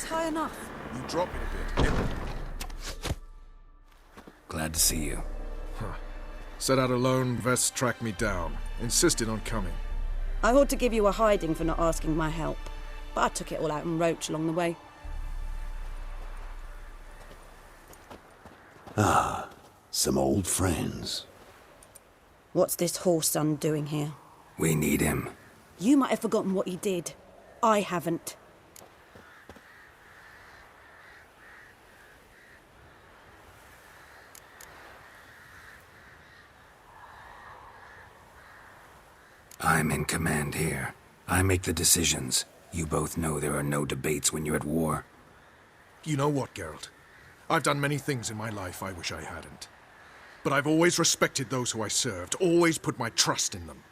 high enough. You drop it a bit. Glad to see you. Set out alone, Vest tracked me down. Insisted on coming. I ought to give you a hiding for not asking my help, but I took it all out in Roach along the way. Ah, some old friends. What's this horse son doing here? We need him. You might have forgotten what he did. I haven't. I'm in command here. I make the decisions. You both know there are no debates when you're at war. You know what, Geralt? I've done many things in my life I wish I hadn't. But I've always respected those who I served, always put my trust in them.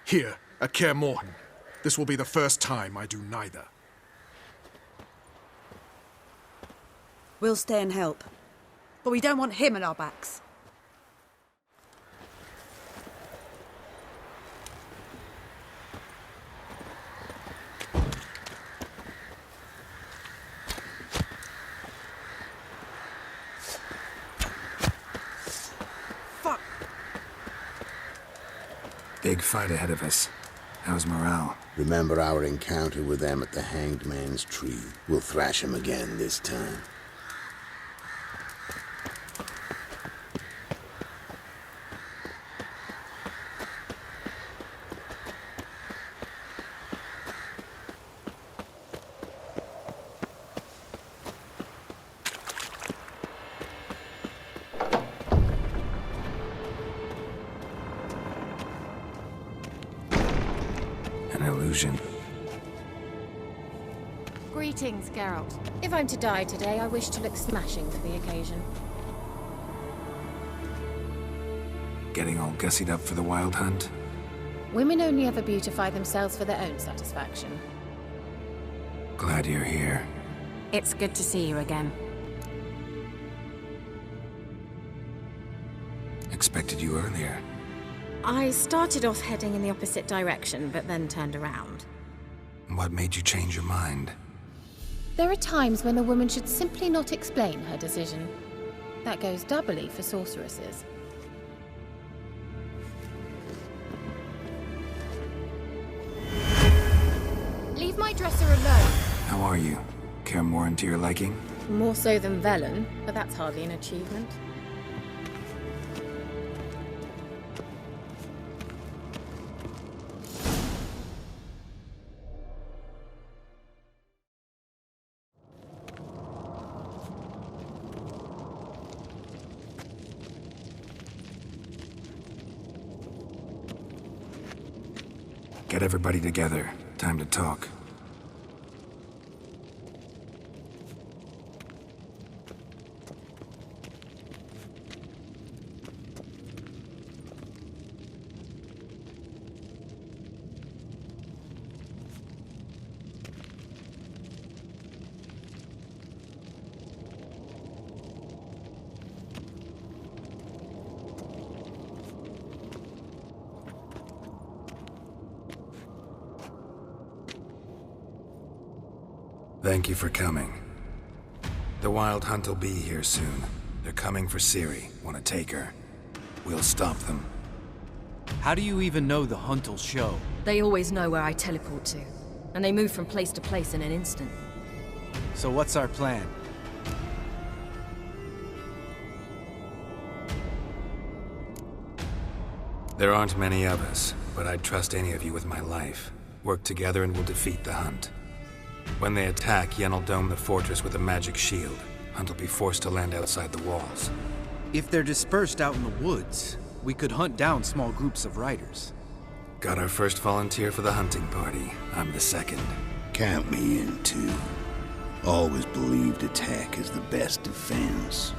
Here, at Kaer Morhen, this will be the first time I do neither. We'll stay and help. But we don't want him at our backs. Big fight ahead of us. How's morale? Remember our encounter with them at the Hanged Man's Tree. We'll thrash him again this time. An illusion. Greetings, Geralt. If I'm to die today, I wish to look smashing for the occasion. Getting all gussied up for the wild hunt? Women only ever beautify themselves for their own satisfaction. Glad you're here. It's good to see you again. Expected you earlier. I started off heading in the opposite direction, but then turned around. What made you change your mind? There are times when a woman should simply not explain her decision. That goes doubly for sorceresses. Leave my dresser alone. How are you? Kaer Morhen to your liking? More so than Velen, but that's hardly an achievement. Get everybody together. Time to talk. Thank you for coming. The Wild Hunt will be here soon. They're coming for Ciri. Want to take her? We'll stop them. How do you even know the hunt will show? They always know where I teleport to, and they move from place to place in an instant. So what's our plan? There aren't many of us, but I'd trust any of you with my life. Work together and we'll defeat the Hunt. When they attack, Yen will dome the fortress with a magic shield. Hunt will be forced to land outside the walls. If they're dispersed out in the woods, we could hunt down small groups of riders. Got our first volunteer for the hunting party. I'm the second. Count me in, too. Always believed attack is the best defense.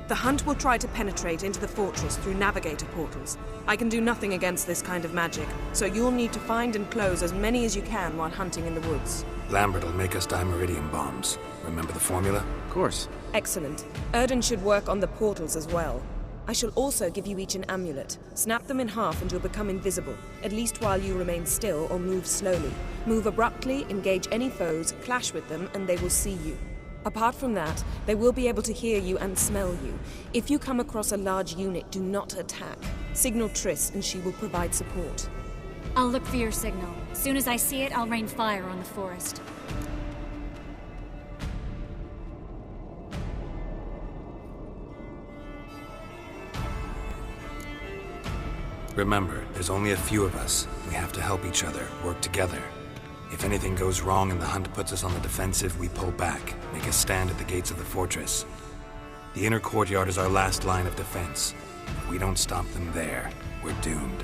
The Hunt will try to penetrate into the fortress through navigator portals. I can do nothing against this kind of magic, so you'll need to find and close as many as you can while hunting in the woods. Lambert will make us dimeridium bombs. Remember the formula? Of course. Excellent. Erden should work on the portals as well. I shall also give you each an amulet. Snap them in half and you'll become invisible, at least while you remain still or move slowly. Move abruptly, engage any foes, clash with them, and they will see you. Apart from that, they will be able to hear you and smell you. If you come across a large unit, do not attack. Signal Triss and she will provide support. I'll look for your signal. As soon as I see it, I'll rain fire on the forest. Remember, there's only a few of us. We have to help each other, work together. If anything goes wrong and the hunt puts us on the defensive, we pull back, make a stand at the gates of the fortress. The inner courtyard is our last line of defense. If we don't stop them there, we're doomed.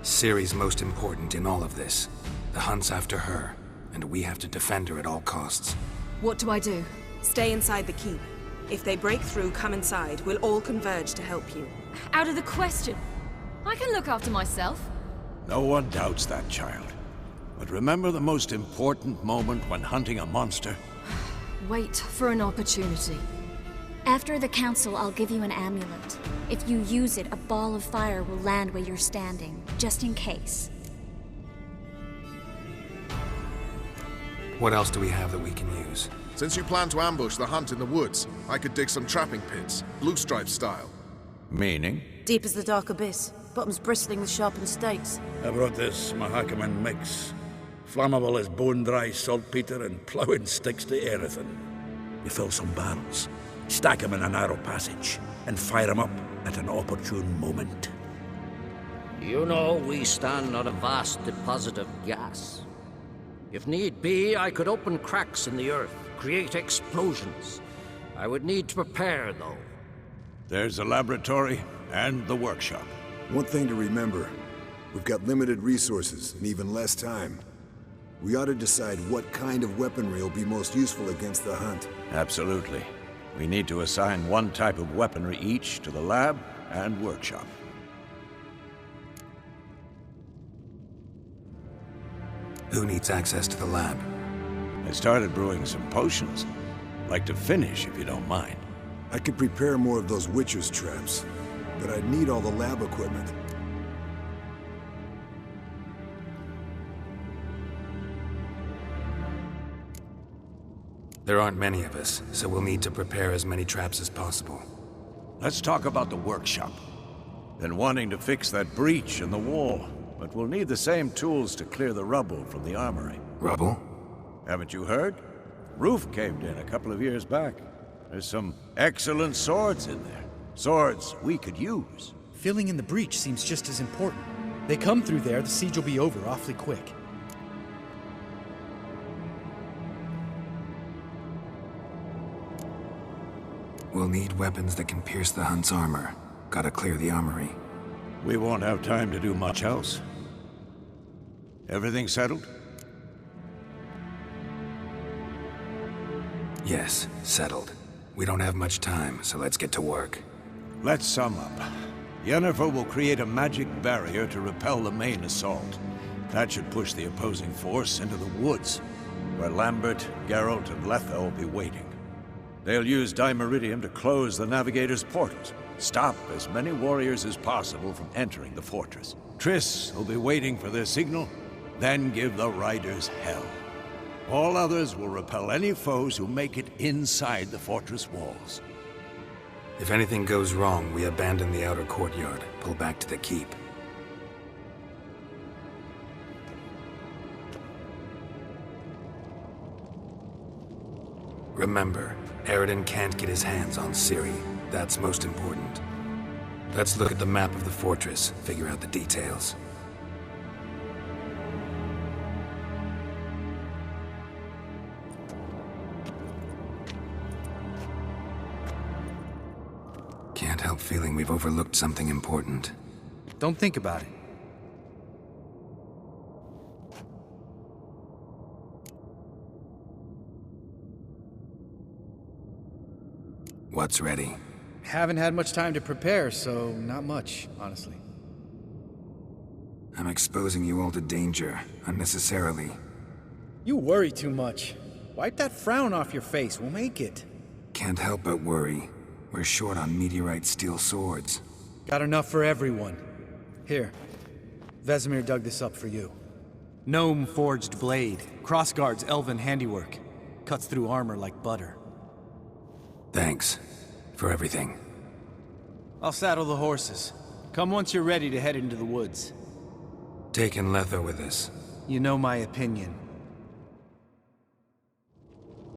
Ciri's most important in all of this. The hunt's after her, and we have to defend her at all costs. What do I do? Stay inside the keep. If they break through, come inside. We'll all converge to help you. Out of the question. I can look after myself. No one doubts that, child. But remember the most important moment when hunting a monster? Wait for an opportunity. After the council, I'll give you an amulet. If you use it, a ball of fire will land where you're standing, just in case. What else do we have that we can use? Since you plan to ambush the hunt in the woods, I could dig some trapping pits, blue stripe style. Meaning? Deep as the dark abyss, bottoms bristling with sharpened stakes. I brought this Mahakaman mix. Flammable as bone-dry saltpeter and ploughing sticks to anything. You fill some barrels, stack them in a narrow passage, and fire them up at an opportune moment. You know, we stand on a vast deposit of gas. If need be, I could open cracks in the earth, create explosions. I would need to prepare, though. There's the laboratory and the workshop. One thing to remember, we've got limited resources and even less time. We ought to decide what kind of weaponry will be most useful against the hunt. Absolutely. We need to assign one type of weaponry each to the lab and workshop. Who needs access to the lab? I started brewing some potions. Like to finish, if you don't mind. I could prepare more of those Witcher's traps, but I'd need all the lab equipment. There aren't many of us, so we'll need to prepare as many traps as possible. Let's talk about the workshop. Been wanting to fix that breach in the wall, but we'll need the same tools to clear the rubble from the armory. Rubble? Haven't you heard? Roof caved in a couple of years back. There's some excellent swords in there. Swords we could use. Filling in the breach seems just as important. They come through there, the siege will be over awfully quick. We'll need weapons that can pierce the hunt's armor. Gotta clear the armory. We won't have time to do much else. Everything settled? Yes, settled. We don't have much time, so let's get to work. Let's sum up. Yennefer will create a magic barrier to repel the main assault. That should push the opposing force into the woods, where Lambert, Geralt, and Letha will be waiting. They'll use Dimeridium to close the Navigator's portals, stop as many warriors as possible from entering the fortress. Triss will be waiting for their signal, then give the riders hell. All others will repel any foes who make it inside the fortress walls. If anything goes wrong, we abandon the outer courtyard, pull back to the keep. Remember, Aridin can't get his hands on Ciri. That's most important. Let's look at the map of the fortress, figure out the details. Can't help feeling we've overlooked something important. Don't think about it. What's ready? Haven't had much time to prepare, so not much, honestly. I'm exposing you all to danger, unnecessarily. You worry too much. Wipe that frown off your face, we'll make it. can't help but worry. We're short on meteorite steel swords. Got enough for everyone. Here. Vesemir dug this up for you. Gnome forged blade. Crossguard's elven handiwork. Cuts through armor like butter. Thanks for everything. I'll saddle the horses. Come once you're ready to head into the woods. Taking Letho with us. You know my opinion.